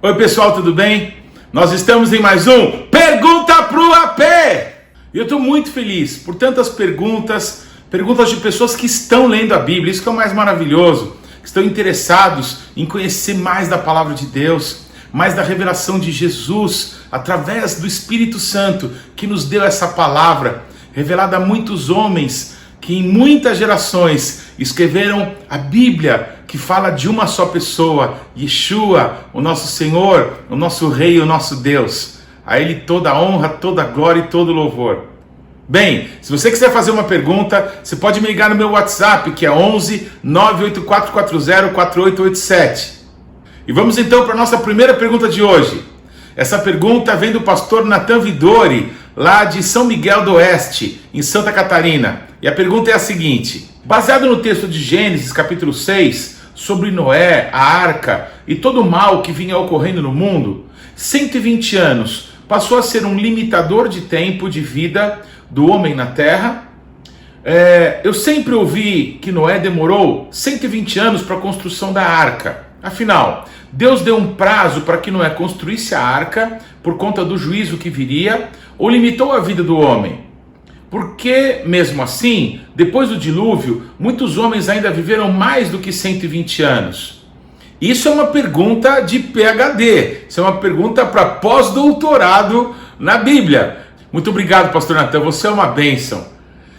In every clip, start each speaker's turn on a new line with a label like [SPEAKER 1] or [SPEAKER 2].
[SPEAKER 1] Oi pessoal, tudo bem? Nós estamos em mais um Pergunta pro AP! E eu estou muito feliz por tantas perguntas de pessoas que estão lendo a Bíblia, isso que é o mais maravilhoso, que estão interessados em conhecer mais da palavra de Deus, mais da revelação de Jesus, através do Espírito Santo, que nos deu essa palavra, revelada a muitos homens, que em muitas gerações escreveram a Bíblia, que fala de uma só pessoa, Yeshua, o nosso Senhor, o nosso Rei, o nosso Deus. A Ele toda a honra, toda a glória e todo o louvor. Bem, se você quiser fazer uma pergunta, você pode me ligar no meu WhatsApp, que é 11 98440 4887. E vamos então para a nossa primeira pergunta de hoje. Essa pergunta vem do pastor Natan Vidori, lá de São Miguel do Oeste, em Santa Catarina. E a pergunta é a seguinte: baseado no texto de Gênesis, capítulo 6, sobre Noé, a arca e todo o mal que vinha ocorrendo no mundo, 120 anos passou a ser um limitador de tempo de vida do homem na terra. Eu sempre ouvi que Noé demorou 120 anos para a construção da arca. Afinal, Deus deu um prazo para que Noé construísse a arca por conta do juízo que viria, ou limitou a vida do homem? Porque, mesmo assim, depois do dilúvio, muitos homens ainda viveram mais do que 120 anos. Isso é uma pergunta de PhD, isso é uma pergunta para pós-doutorado na Bíblia. Muito obrigado, pastor Natan, você é uma bênção.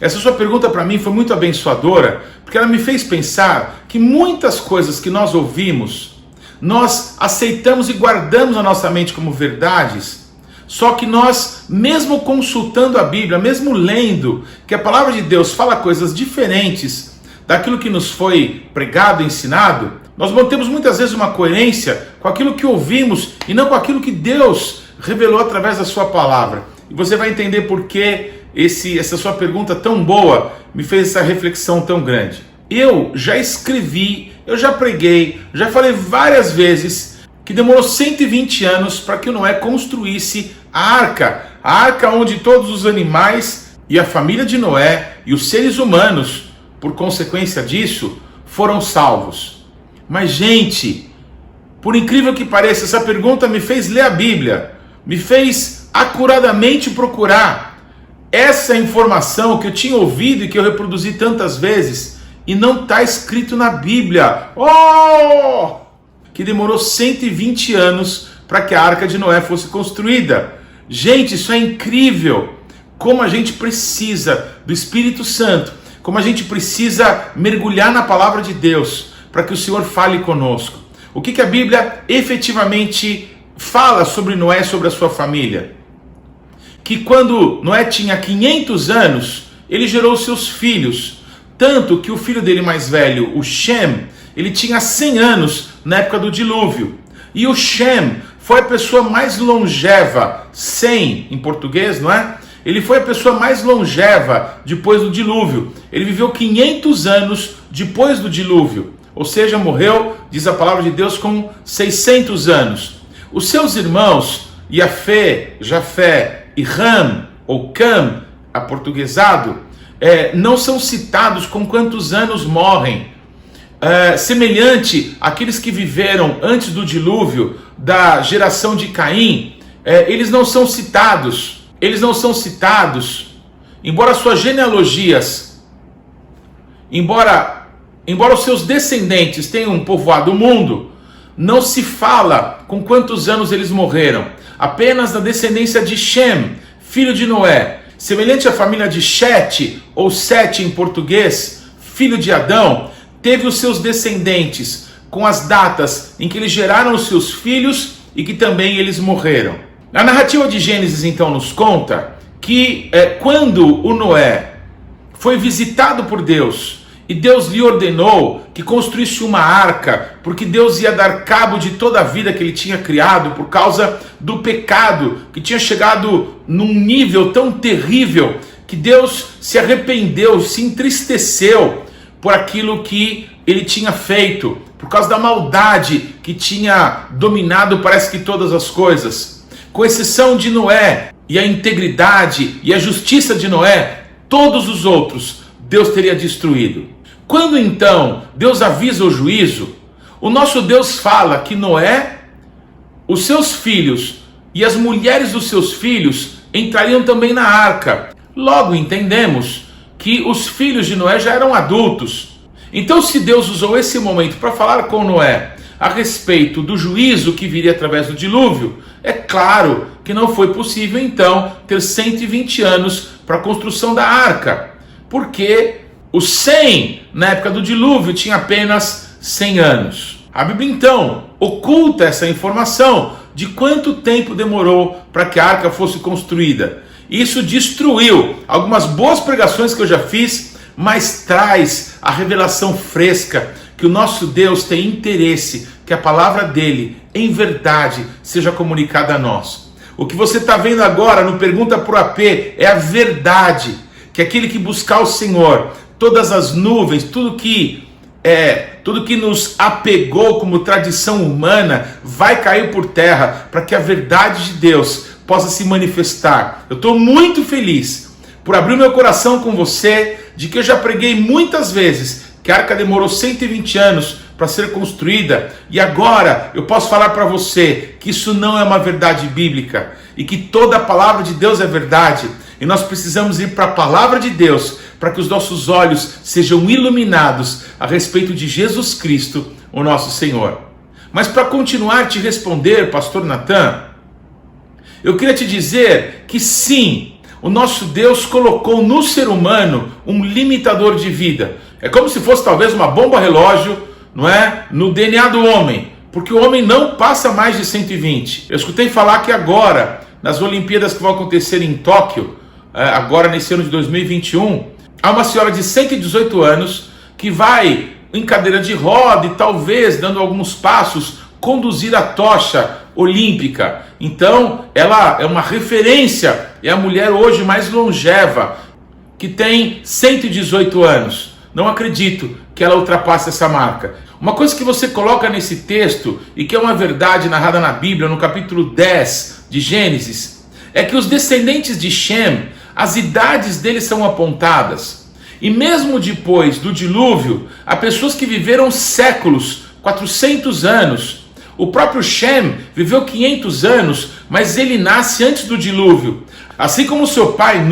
[SPEAKER 1] Essa sua pergunta para mim foi muito abençoadora, porque ela me fez pensar que muitas coisas que nós ouvimos, nós aceitamos e guardamos na nossa mente como verdades. Só que nós, mesmo consultando a Bíblia, mesmo lendo que a palavra de Deus fala coisas diferentes daquilo que nos foi pregado, ensinado, nós mantemos muitas vezes uma coerência com aquilo que ouvimos e não com aquilo que Deus revelou através da sua palavra. E você vai entender por que essa sua pergunta tão boa me fez essa reflexão tão grande. Eu já escrevi, eu já preguei, já falei várias vezes que demorou 120 anos para que Noé construísse a arca onde todos os animais e a família de Noé e os seres humanos, por consequência disso, foram salvos. Mas, gente, por incrível que pareça, essa pergunta me fez ler a Bíblia, me fez acuradamente procurar essa informação que eu tinha ouvido e que eu reproduzi tantas vezes, e não está escrito na Bíblia. Que demorou 120 anos para que a arca de Noé fosse construída. Gente, isso é incrível. Como a gente precisa do Espírito Santo, como a gente precisa mergulhar na palavra de Deus para que o Senhor fale conosco. O que a Bíblia efetivamente fala sobre Noé, sobre a sua família? Que quando Noé tinha 500 anos, ele gerou seus filhos. Tanto que o filho dele mais velho, o Shem, ele tinha 100 anos na época do dilúvio. E o Shem foi a pessoa mais longeva, 100 em português, não é? Ele foi a pessoa mais longeva depois do dilúvio. Ele viveu 500 anos depois do dilúvio. Ou seja, morreu, diz a palavra de Deus, com 600 anos. Os seus irmãos, Yafé, Jafé e Ram, ou Cam, aportuguesado, não são citados com quantos anos morrem. Semelhante àqueles que viveram antes do dilúvio, da geração de Caim, eles não são citados, embora suas genealogias, embora os seus descendentes tenham povoado o mundo, não se fala com quantos anos eles morreram, apenas da descendência de Shem, filho de Noé, semelhante à família de Sete, ou Sete em português, filho de Adão, teve os seus descendentes com as datas em que eles geraram os seus filhos e que também eles morreram. A narrativa de Gênesis então nos conta que quando o Noé foi visitado por Deus e Deus lhe ordenou que construísse uma arca, porque Deus ia dar cabo de toda a vida que ele tinha criado por causa do pecado que tinha chegado num nível tão terrível que Deus se arrependeu, se entristeceu por aquilo que ele tinha feito, por causa da maldade que tinha dominado, parece que todas as coisas. Com exceção de Noé e a integridade e a justiça de Noé, todos os outros Deus teria destruído. Quando então Deus avisa o juízo, o nosso Deus fala que Noé os seus filhos e as mulheres dos seus filhos entrariam também na arca. Logo entendemos que os filhos de Noé já eram adultos. Então, se Deus usou esse momento para falar com Noé a respeito do juízo que viria através do dilúvio, é claro que não foi possível então ter 120 anos para a construção da arca, porque os 100 na época do dilúvio tinha apenas 100 anos. A Bíblia então oculta essa informação de quanto tempo demorou para que a arca fosse construída. Isso destruiu algumas boas pregações que eu já fiz, mas traz a revelação fresca que o nosso Deus tem interesse que a palavra dele, em verdade, seja comunicada a nós. O que você está vendo agora no Pergunta para o AP é a verdade, que aquele que buscar o Senhor, todas as nuvens, tudo que nos apegou como tradição humana, vai cair por terra, para que a verdade de Deus possa se manifestar. Eu estou muito feliz por abrir meu coração com você, de que eu já preguei muitas vezes que a arca demorou 120 anos para ser construída, e agora eu posso falar para você que isso não é uma verdade bíblica, e que toda a palavra de Deus é verdade, e nós precisamos ir para a palavra de Deus, para que os nossos olhos sejam iluminados a respeito de Jesus Cristo, o nosso Senhor. Mas para continuar te responder, pastor Natan, eu queria te dizer que sim, o nosso Deus colocou no ser humano um limitador de vida. É como se fosse talvez uma bomba relógio, não é? No DNA do homem, porque o homem não passa mais de 120. Eu escutei falar que agora, nas Olimpíadas que vão acontecer em Tóquio, agora nesse ano de 2021, há uma senhora de 118 anos que vai em cadeira de roda e talvez, dando alguns passos, conduzir a tocha olímpica. Então, ela é uma referência, é a mulher hoje mais longeva, que tem 118 anos. Não acredito que ela ultrapasse essa marca. Uma coisa que você coloca nesse texto, e que é uma verdade narrada na Bíblia, no capítulo 10 de Gênesis, é que os descendentes de Shem, as idades deles são apontadas. E mesmo depois do dilúvio, há pessoas que viveram séculos, 400 anos. O próprio Shem viveu 500 anos, mas ele nasce antes do dilúvio. Assim como seu pai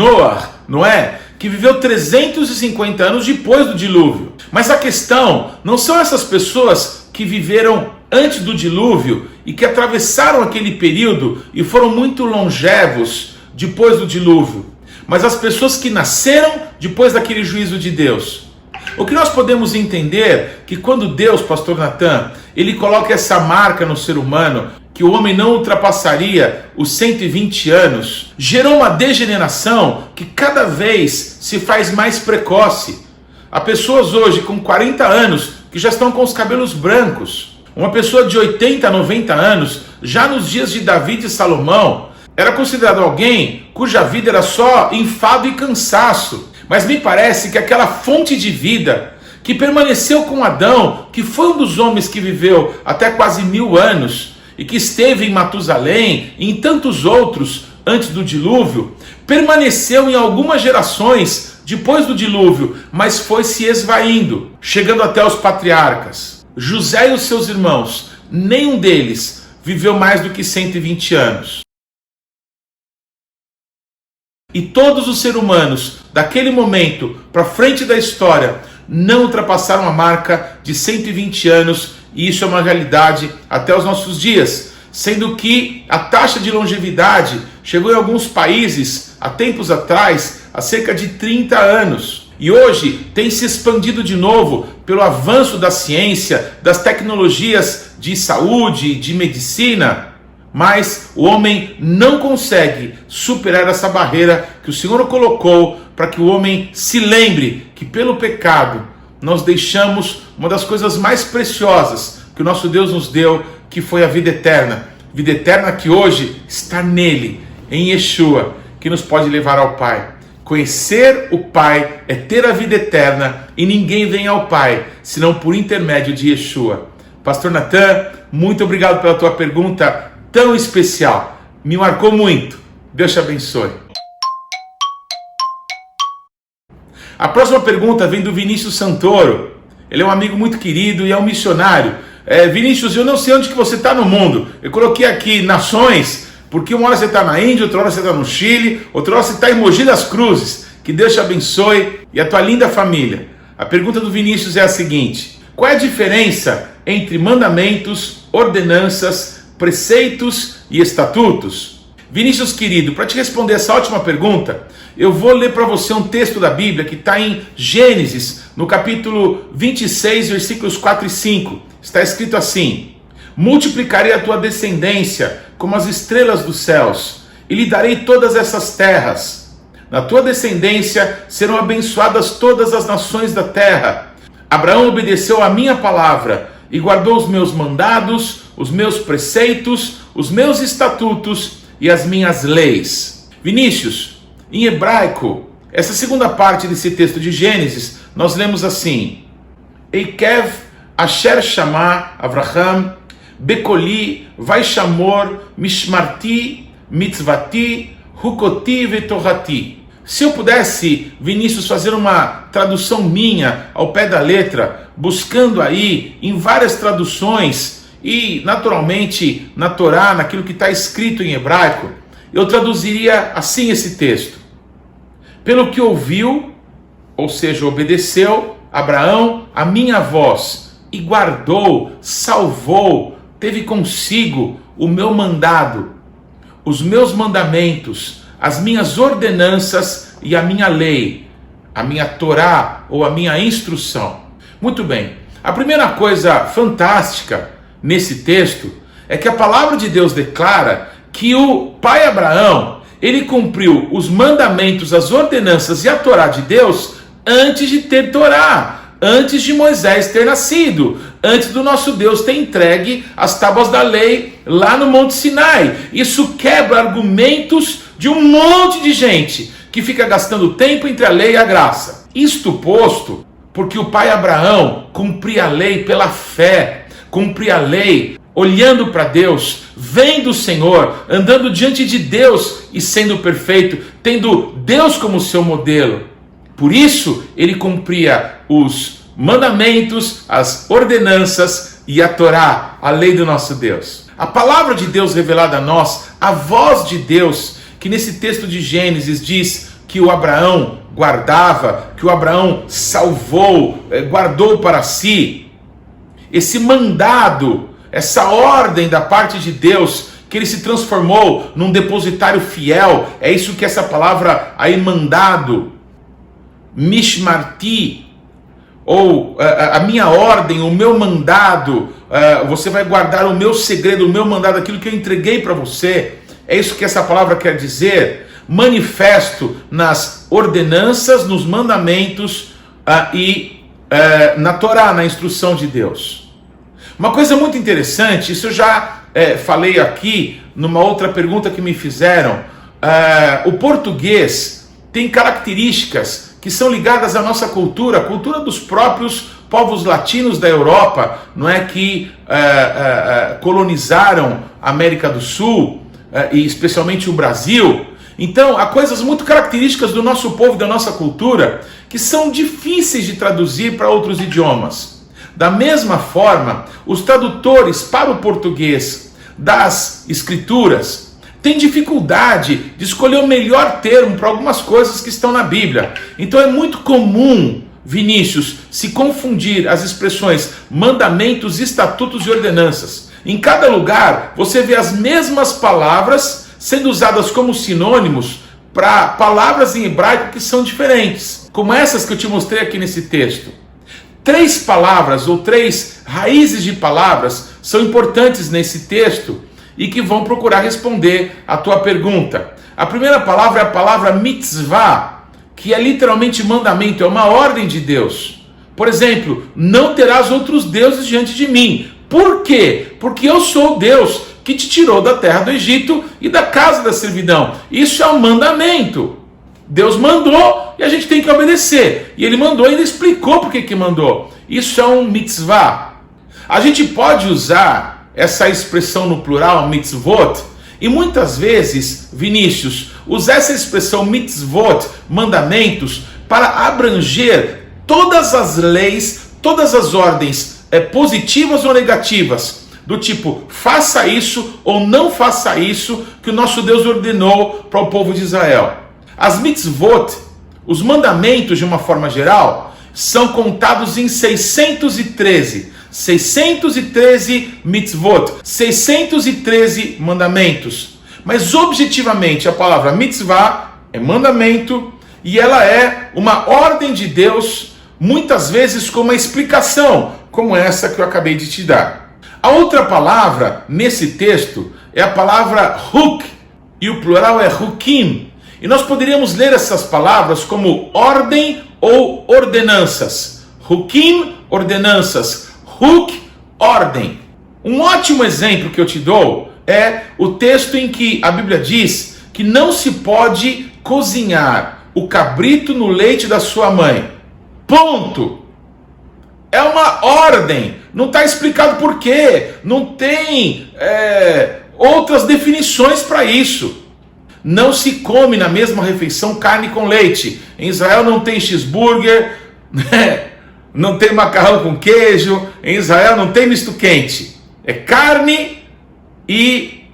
[SPEAKER 1] Noé, que viveu 350 anos depois do dilúvio. Mas a questão não são essas pessoas que viveram antes do dilúvio e que atravessaram aquele período e foram muito longevos depois do dilúvio, mas as pessoas que nasceram depois daquele juízo de Deus. O que nós podemos entender é que quando Deus, pastor Natan, ele coloca essa marca no ser humano, que o homem não ultrapassaria os 120 anos, gerou uma degeneração que cada vez se faz mais precoce. Há pessoas hoje com 40 anos que já estão com os cabelos brancos. Uma pessoa de 80, 90 anos, já nos dias de Davi e Salomão, era considerado alguém cuja vida era só enfado e cansaço. Mas me parece que aquela fonte de vida que permaneceu com Adão, que foi um dos homens que viveu até quase 1000 anos, e que esteve em Matusalém e em tantos outros antes do dilúvio, permaneceu em algumas gerações depois do dilúvio, mas foi se esvaindo, chegando até os patriarcas. José e os seus irmãos, nenhum deles viveu mais do que 120 anos. E todos os seres humanos, daquele momento para frente da história, não ultrapassaram a marca de 120 anos, e isso é uma realidade até os nossos dias, sendo que a taxa de longevidade chegou em alguns países, há tempos atrás, a cerca de 30 anos. E hoje tem se expandido de novo pelo avanço da ciência, das tecnologias de saúde, de medicina, mas o homem não consegue superar essa barreira que o Senhor colocou para que o homem se lembre que pelo pecado nós deixamos uma das coisas mais preciosas que o nosso Deus nos deu, que foi a vida eterna. Vida eterna que hoje está nele, em Yeshua, que nos pode levar ao Pai. Conhecer o Pai é ter a vida eterna, e ninguém vem ao Pai senão por intermédio de Yeshua. Pastor Natan, muito obrigado pela tua pergunta tão especial. Me marcou muito. Deus te abençoe. A próxima pergunta vem do Vinícius Santoro. Ele é um amigo muito querido e é um missionário Vinícius, eu não sei onde que você está no mundo. Eu coloquei aqui nações, porque uma hora você está na Índia, outra hora você está no Chile, outra hora você está em Mogi das Cruzes. Que Deus te abençoe e a tua linda família. A pergunta do Vinícius é a seguinte: qual é a diferença entre mandamentos, ordenanças, preceitos e estatutos? Vinícius querido, para te responder essa ótima pergunta, eu vou ler para você um texto da Bíblia que está em Gênesis, no capítulo 26, versículos 4 e 5. Está escrito assim: multiplicarei a tua descendência como as estrelas dos céus, e lhe darei todas essas terras. Na tua descendência serão abençoadas todas as nações da terra. Abraão obedeceu a minha palavra e guardou os meus mandados, os meus preceitos, os meus estatutos e as minhas leis. Vinícius, em hebraico, essa segunda parte desse texto de Gênesis, nós lemos assim: Eikev asher shama Avraham bekoli vaishamor mishmarti mitzvati hukoti vetorati. Se eu pudesse, Vinícius, fazer uma tradução minha ao pé da letra, buscando aí em várias traduções e naturalmente na Torá, naquilo que está escrito em hebraico, eu traduziria assim esse texto: pelo que ouviu, ou seja, obedeceu Abraão a minha voz e guardou, salvou, teve consigo o meu mandado, os meus mandamentos, as minhas ordenanças e a minha lei, a minha Torá ou a minha instrução. Muito bem, a primeira coisa fantástica nesse texto é que a palavra de Deus declara que o pai Abraão, ele cumpriu os mandamentos, as ordenanças e a Torá de Deus antes de ter Torá, antes de Moisés ter nascido, antes do nosso Deus ter entregue as tábuas da lei lá no Monte Sinai. Isso quebra argumentos de um monte de gente que fica gastando tempo entre a lei e a graça. Isto posto, porque o pai Abraão cumpria a lei pela fé, cumpria a lei olhando para Deus, vendo o Senhor, andando diante de Deus e sendo perfeito, tendo Deus como seu modelo. Por isso, ele cumpria os mandamentos, as ordenanças e a Torá, a lei do nosso Deus. A palavra de Deus revelada a nós, a voz de Deus, que nesse texto de Gênesis diz que o Abraão guardava, que o Abraão salvou, guardou para si, esse mandado, essa ordem da parte de Deus, que ele se transformou num depositário fiel. É isso que essa palavra aí, mandado, mishmarti, ou a minha ordem, o meu mandado, você vai guardar o meu segredo, o meu mandado, aquilo que eu entreguei para você. É isso que essa palavra quer dizer, manifesto nas ordenanças, nos mandamentos e na Torá, na instrução de Deus. Uma coisa muito interessante, isso eu já falei aqui numa outra pergunta que me fizeram. O português tem características que são ligadas à nossa cultura, a cultura dos próprios povos latinos da Europa, não é, que colonizaram a América do Sul, e especialmente o Brasil. Então, há coisas muito características do nosso povo e da nossa cultura que são difíceis de traduzir para outros idiomas. Da mesma forma, os tradutores para o português das escrituras têm dificuldade de escolher o melhor termo para algumas coisas que estão na Bíblia. Então é muito comum, Vinícius, se confundir as expressões mandamentos, estatutos e ordenanças. Em cada lugar, você vê as mesmas palavras sendo usadas como sinônimos para palavras em hebraico que são diferentes, como essas que eu te mostrei aqui nesse texto. 3 palavras ou 3 raízes de palavras são importantes nesse texto e que vão procurar responder a tua pergunta. A primeira palavra é a palavra mitzvah, que é literalmente mandamento, é uma ordem de Deus. Por exemplo, não terás outros deuses diante de mim. Por quê? Porque eu sou o Deus que te tirou da terra do Egito e da casa da servidão. Isso é um mandamento. Deus mandou e a gente tem que obedecer. E ele mandou e ele explicou por que mandou. Isso é um mitzvah. A gente pode usar essa expressão no plural, mitzvot, e muitas vezes, Vinícius, usar essa expressão mitzvot, mandamentos, para abranger todas as leis, todas as ordens positivas ou negativas, do tipo, faça isso ou não faça isso, que o nosso Deus ordenou para o povo de Israel. As mitzvot, os mandamentos de uma forma geral, são contados em 613 mitzvot, 613 mandamentos. Mas objetivamente a palavra mitzvah é mandamento e ela é uma ordem de Deus, muitas vezes com uma explicação, como essa que eu acabei de te dar. A outra palavra nesse texto é a palavra huk, e o plural é hukim. E nós poderíamos ler essas palavras como ordem ou ordenanças. Hukim, ordenanças. Huk, ordem. Um ótimo exemplo que eu te dou é o texto em que a Bíblia diz que não se pode cozinhar o cabrito no leite da sua mãe. Ponto. É uma ordem. Não está explicado por quê. Não tem outras definições para isso. Não se come na mesma refeição carne com leite. Em Israel não tem cheeseburger, não tem macarrão com queijo. Em Israel não tem misto quente. É carne e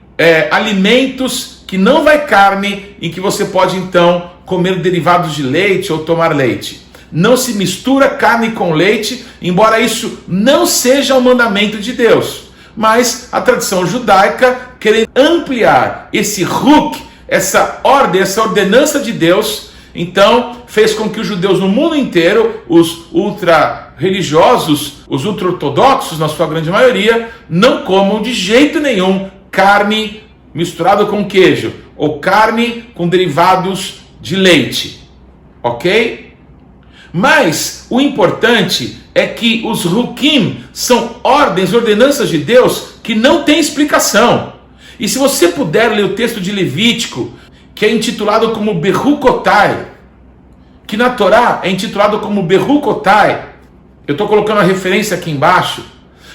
[SPEAKER 1] alimentos que não vai carne, em que você pode então comer derivados de leite ou tomar leite. Não se mistura carne com leite, embora isso não seja um mandamento de Deus. Mas a tradição judaica, querendo ampliar esse huk, essa ordem, essa ordenança de Deus, então fez com que os judeus no mundo inteiro, os ultra-religiosos, os ultra-ortodoxos, na sua grande maioria, não comam de jeito nenhum carne misturada com queijo, ou carne com derivados de leite. Ok? Mas o importante é que os hukim são ordens, ordenanças de Deus que não tem explicação. E se você puder ler o texto de Levítico, que é intitulado como Berukotai, que na Torá é intitulado como Berukotai, eu estou colocando a referência aqui embaixo,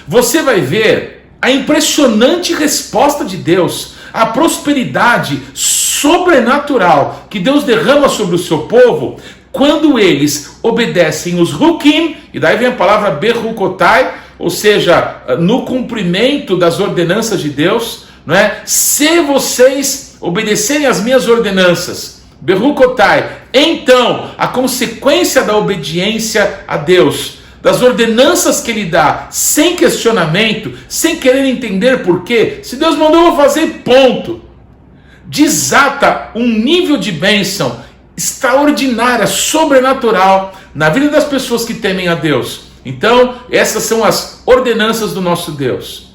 [SPEAKER 1] você vai ver a impressionante resposta de Deus, a prosperidade sobrenatural que Deus derrama sobre o seu povo, quando eles obedecem os hukim, e daí vem a palavra Berukotai, ou seja, no cumprimento das ordenanças de Deus, não é? Se vocês obedecerem às minhas ordenanças, Berukotai, então a consequência da obediência a Deus, das ordenanças que Ele dá, sem questionamento, sem querer entender porquê, se Deus mandou eu fazer, ponto, desata um nível de bênção extraordinária, sobrenatural, na vida das pessoas que temem a Deus. Então, essas são as ordenanças do nosso Deus.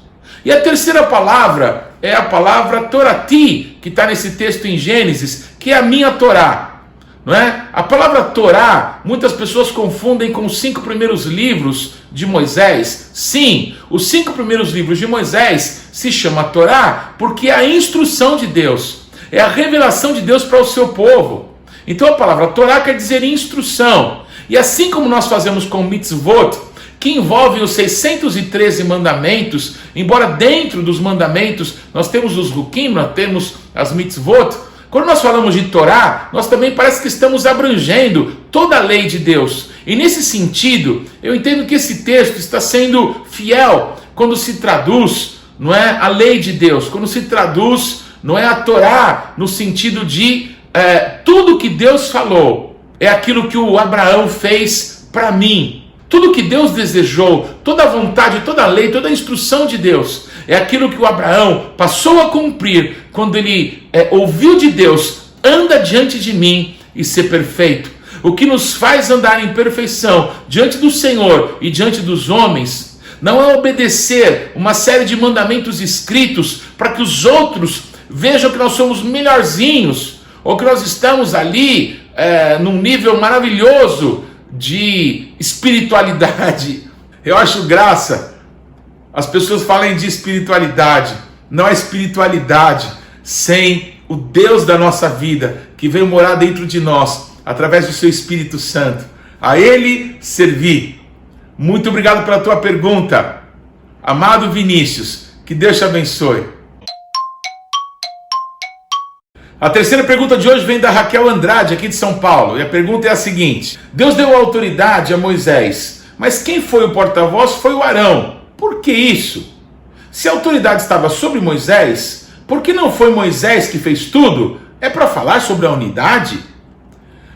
[SPEAKER 1] E a terceira palavra é a palavra Torati, que está nesse texto em Gênesis, que é a minha Torá. Não é? A palavra Torá, muitas pessoas confundem com os 5 primeiros livros de Moisés. Sim, os 5 primeiros livros de Moisés se chama Torá porque é a instrução de Deus, é a revelação de Deus para o seu povo. Então a palavra Torá quer dizer instrução. E assim como nós fazemos com mitzvot, que envolvem os 613 mandamentos, embora dentro dos mandamentos nós temos os hukim, nós temos as mitzvot, quando nós falamos de Torá, nós também parece que estamos abrangendo toda a lei de Deus. E nesse sentido, eu entendo que esse texto está sendo fiel quando se traduz, não é, a lei de Deus, quando se traduz, não é, a Torá, no sentido de tudo que Deus falou, é aquilo que o Abraão fez para mim. Tudo que Deus desejou, toda a vontade, toda a lei, toda a instrução de Deus, é aquilo que o Abraão passou a cumprir quando ele ouviu de Deus: anda diante de mim e ser perfeito. O que nos faz andar em perfeição diante do Senhor e diante dos homens não é obedecer uma série de mandamentos escritos para que os outros vejam que nós somos melhorzinhos, ou que nós estamos ali num nível maravilhoso de espiritualidade. Eu acho graça as pessoas falam de espiritualidade. Não há espiritualidade sem o Deus da nossa vida, que veio morar dentro de nós através do seu Espírito Santo. A Ele servir. Muito obrigado pela tua pergunta, amado Vinícius. Que Deus te abençoe. A terceira pergunta de hoje vem da Raquel Andrade, aqui de São Paulo. E a pergunta é a seguinte: Deus deu autoridade a Moisés mas quem foi o porta-voz foi o Arão. Por que isso? Se a autoridade estava sobre Moisés, por que não foi Moisés que fez tudo? É para falar sobre a unidade?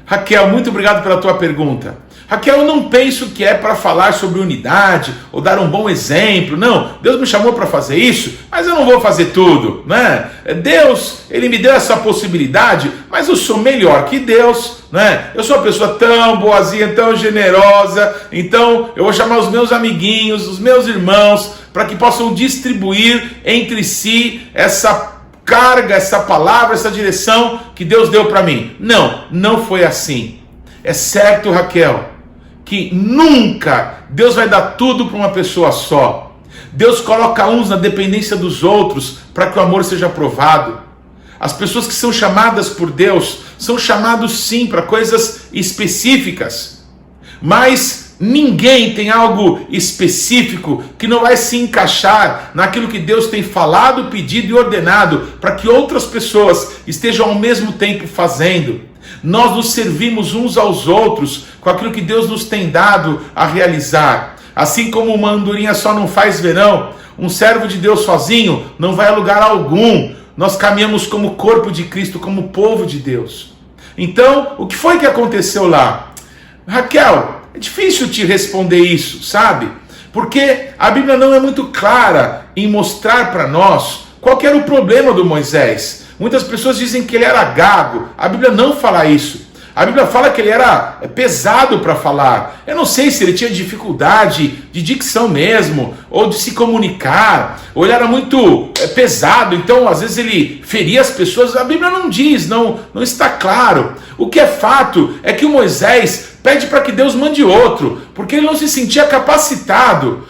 [SPEAKER 1] Raquel, muito obrigado pela tua pergunta. Raquel, eu não penso que é para falar sobre unidade ou dar um bom exemplo. Não, Deus me chamou para fazer isso, mas eu não vou fazer tudo, né? Deus, Ele me deu essa possibilidade, mas eu sou melhor que Deus, né? Eu sou uma pessoa tão boazinha, tão generosa, então eu vou chamar os meus amiguinhos, os meus irmãos, para que possam distribuir entre si essa carga, essa palavra, essa direção que Deus deu para mim. Não, não foi assim. É certo, Raquel, que nunca Deus vai dar tudo para uma pessoa só. Deus coloca uns na dependência dos outros para que o amor seja provado. As pessoas que são chamadas por Deus são chamados sim para coisas específicas, mas ninguém tem algo específico que não vai se encaixar naquilo que Deus tem falado, pedido e ordenado para que outras pessoas estejam ao mesmo tempo fazendo. Nós nos servimos uns aos outros com aquilo que Deus nos tem dado a realizar. Assim como uma andorinha só não faz verão, um servo de Deus sozinho não vai a lugar algum. Nós caminhamos como corpo de Cristo, como povo de Deus. Então, o que foi que aconteceu lá? Raquel, é difícil te responder isso, sabe? Porque a Bíblia não é muito clara em mostrar para nós qual que era o problema do Moisés. Muitas pessoas dizem que ele era gago. A Bíblia não fala isso. A Bíblia fala que ele era pesado para falar. Eu não sei se ele tinha dificuldade de dicção mesmo, ou de se comunicar, ou ele era muito pesado, então às vezes ele feria as pessoas. A Bíblia não diz, não está claro. O que é fato é que o Moisés pede para que Deus mande outro, porque ele não se sentia capacitado,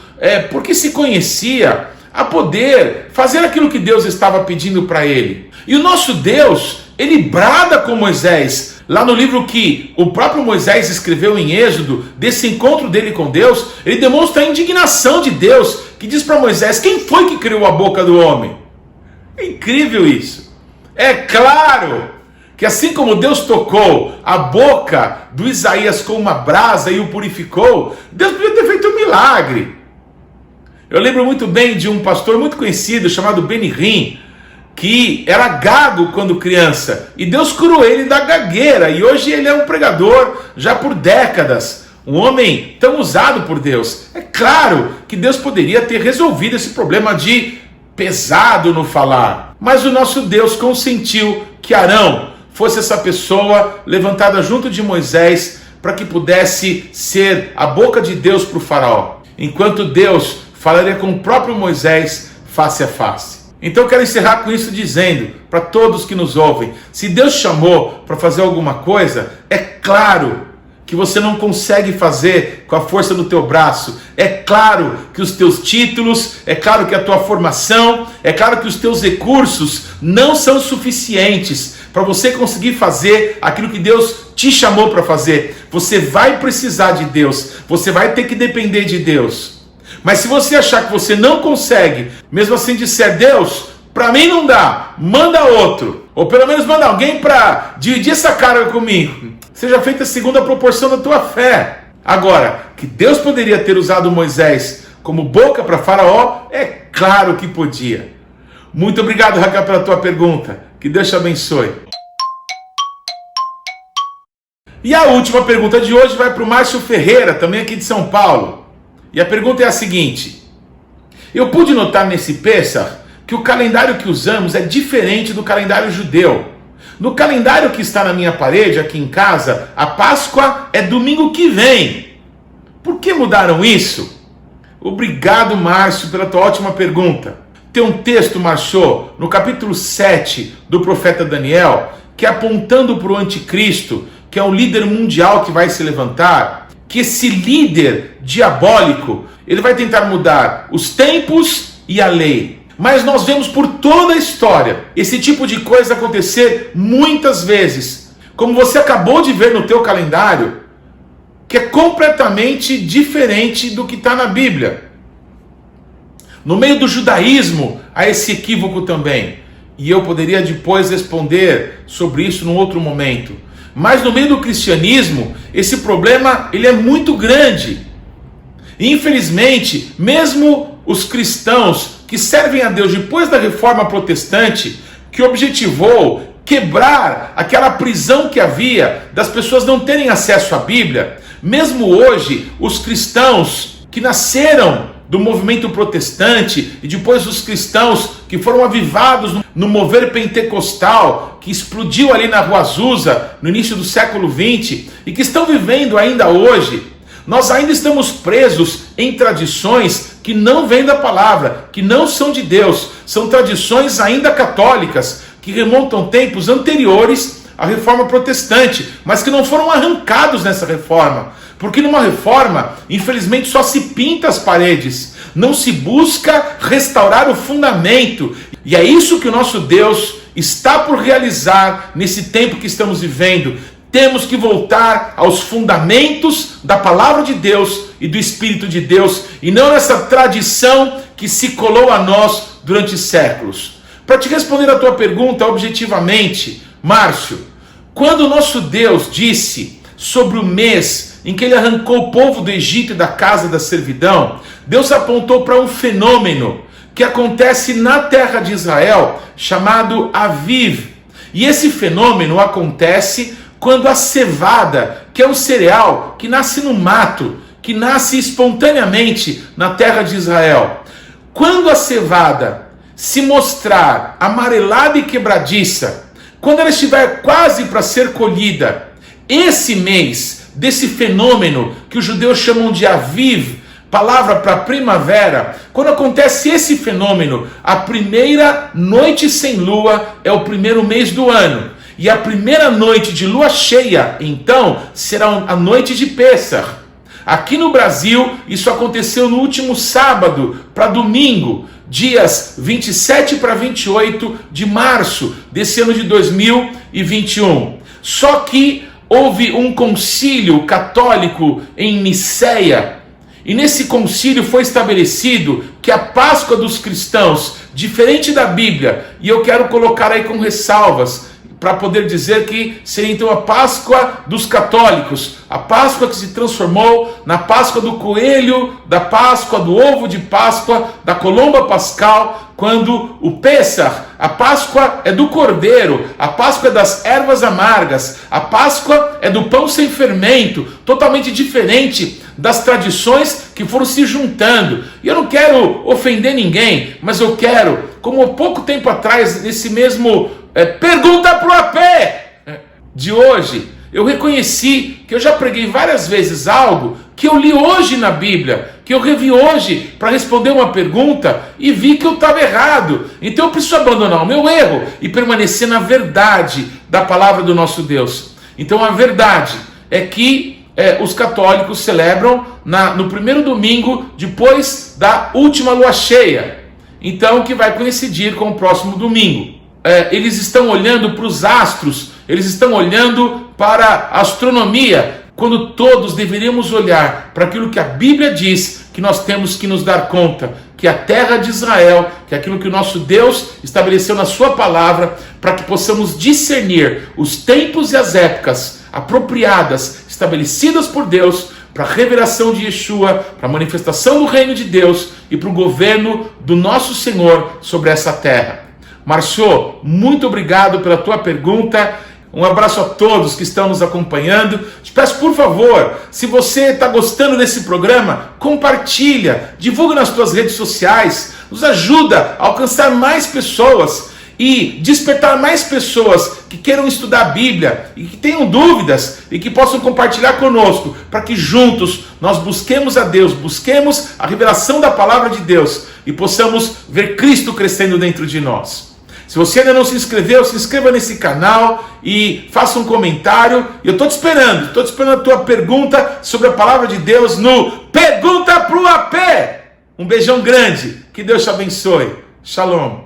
[SPEAKER 1] porque se conhecia a poder fazer aquilo que Deus estava pedindo para ele. E o nosso Deus, ele brada com Moisés. Lá no livro que o próprio Moisés escreveu em Êxodo, desse encontro dele com Deus, ele demonstra a indignação de Deus, que diz para Moisés: quem foi que criou a boca do homem? É incrível isso. É claro que assim como Deus tocou a boca do Isaías com uma brasa e o purificou, Deus podia ter feito um milagre. Eu lembro muito bem de um pastor muito conhecido chamado Benny Hinn, que era gago quando criança, e Deus curou ele da gagueira, e hoje ele é um pregador já por décadas, um homem tão usado por Deus. É claro que Deus poderia ter resolvido esse problema de pesado no falar, mas o nosso Deus consentiu que Arão fosse essa pessoa levantada junto de Moisés, para que pudesse ser a boca de Deus para o faraó, enquanto Deus falaria com o próprio Moisés face a face. Então eu quero encerrar com isso dizendo para todos que nos ouvem: se Deus chamou para fazer alguma coisa, é claro que você não consegue fazer com a força do teu braço. É claro que os teus títulos, é claro que a tua formação, é claro que os teus recursos não são suficientes para você conseguir fazer aquilo que Deus te chamou para fazer. Você vai precisar de Deus, você vai ter que depender de Deus. Mas se você achar que você não consegue, mesmo assim disser: Deus, para mim não dá, manda outro, ou pelo menos manda alguém para dividir essa carga comigo, seja feita segundo a proporção da tua fé. Agora, que Deus poderia ter usado Moisés como boca para Faraó, é claro que podia. Muito obrigado, Raquel, pela tua pergunta. Que Deus te abençoe. E a última pergunta de hoje vai para o Márcio Ferreira, também aqui de São Paulo. E a pergunta é a seguinte: eu pude notar nesse Pêssar que o calendário que usamos é diferente do calendário judeu. No calendário que está na minha parede, aqui em casa, a Páscoa é domingo que vem. Por que mudaram isso? Obrigado, Márcio, pela tua ótima pergunta. Tem um texto, Márcio, no capítulo 7 do profeta Daniel, que apontando para o anticristo, que é um líder mundial que vai se levantar, que esse líder diabólico, ele vai tentar mudar os tempos e a lei. Mas nós vemos por toda a história esse tipo de coisa acontecer muitas vezes, como você acabou de ver no teu calendário, que é completamente diferente do que está na Bíblia. No meio do judaísmo há esse equívoco também, e eu poderia depois responder sobre isso num outro momento. Mas no meio do cristianismo, esse problema ele é muito grande. Infelizmente, mesmo os cristãos que servem a Deus depois da reforma protestante, que objetivou quebrar aquela prisão que havia das pessoas não terem acesso à Bíblia, mesmo hoje, os cristãos que nasceram do movimento protestante e depois os cristãos que foram avivados no mover pentecostal, que explodiu ali na Rua Azusa no início do século XX e que estão vivendo ainda hoje, nós ainda estamos presos em tradições que não vêm da palavra, que não são de Deus, são tradições ainda católicas, que remontam tempos anteriores à reforma protestante, mas que não foram arrancados nessa reforma. Porque numa reforma, infelizmente, só se pinta as paredes, não se busca restaurar o fundamento. E é isso que o nosso Deus está por realizar nesse tempo que estamos vivendo. Temos que voltar aos fundamentos da palavra de Deus e do Espírito de Deus, e não essa tradição que se colou a nós durante séculos. Para te responder a tua pergunta objetivamente, Márcio, quando o nosso Deus disse sobre o mês em que ele arrancou o povo do Egito e da casa da servidão, Deus apontou para um fenômeno que acontece na terra de Israel, chamado Aviv. E esse fenômeno acontece quando a cevada, que é um cereal que nasce no mato, que nasce espontaneamente na terra de Israel, quando a cevada se mostrar amarelada e quebradiça, quando ela estiver quase para ser colhida, esse mês desse fenômeno que os judeus chamam de Aviv, palavra para primavera, quando acontece esse fenômeno, a primeira noite sem lua é o primeiro mês do ano. E a primeira noite de lua cheia, então, será a noite de Pêssar. Aqui no Brasil, isso aconteceu no último sábado para domingo, dias 27 para 28 de março desse ano de 2021. Só que houve um concílio católico em Niceia, e nesse concílio foi estabelecido que a Páscoa dos cristãos, diferente da Bíblia, e eu quero colocar aí com ressalvas, para poder dizer que seria então a Páscoa dos católicos, a Páscoa que se transformou na Páscoa do coelho, da Páscoa do ovo de Páscoa, da colomba pascal, quando o Pêssar, a Páscoa é do cordeiro, a Páscoa é das ervas amargas, a Páscoa é do pão sem fermento, totalmente diferente das tradições que foram se juntando. E eu não quero ofender ninguém, mas eu quero, como pouco tempo atrás, nesse mesmo Pergunta pro AP de hoje, eu reconheci que eu já preguei várias vezes algo que eu li hoje na Bíblia, que eu revi hoje para responder uma pergunta e vi que eu estava errado. Então eu preciso abandonar o meu erro e permanecer na verdade da palavra do nosso Deus. Então a verdade é que os católicos celebram no primeiro domingo depois da última lua cheia, então que vai coincidir com o próximo domingo. Eles estão olhando para os astros, eles estão olhando para a astronomia, quando todos deveríamos olhar para aquilo que a Bíblia diz, que nós temos que nos dar conta, que a terra de Israel, que é aquilo que o nosso Deus estabeleceu na sua palavra, para que possamos discernir os tempos e as épocas apropriadas, estabelecidas por Deus, para a revelação de Yeshua, para a manifestação do reino de Deus e para o governo do nosso Senhor sobre essa terra. Márcio, muito obrigado pela tua pergunta. Um abraço a todos que estão nos acompanhando. Te peço, por favor, se você está gostando desse programa, compartilha, divulga nas tuas redes sociais, nos ajuda a alcançar mais pessoas e despertar mais pessoas que queiram estudar a Bíblia e que tenham dúvidas e que possam compartilhar conosco, para que juntos nós busquemos a Deus, busquemos a revelação da palavra de Deus e possamos ver Cristo crescendo dentro de nós. Se você ainda não se inscreveu, se inscreva nesse canal e faça um comentário. Eu estou te esperando a tua pergunta sobre a palavra de Deus no Pergunta pro AP. Um beijão grande, que Deus te abençoe. Shalom.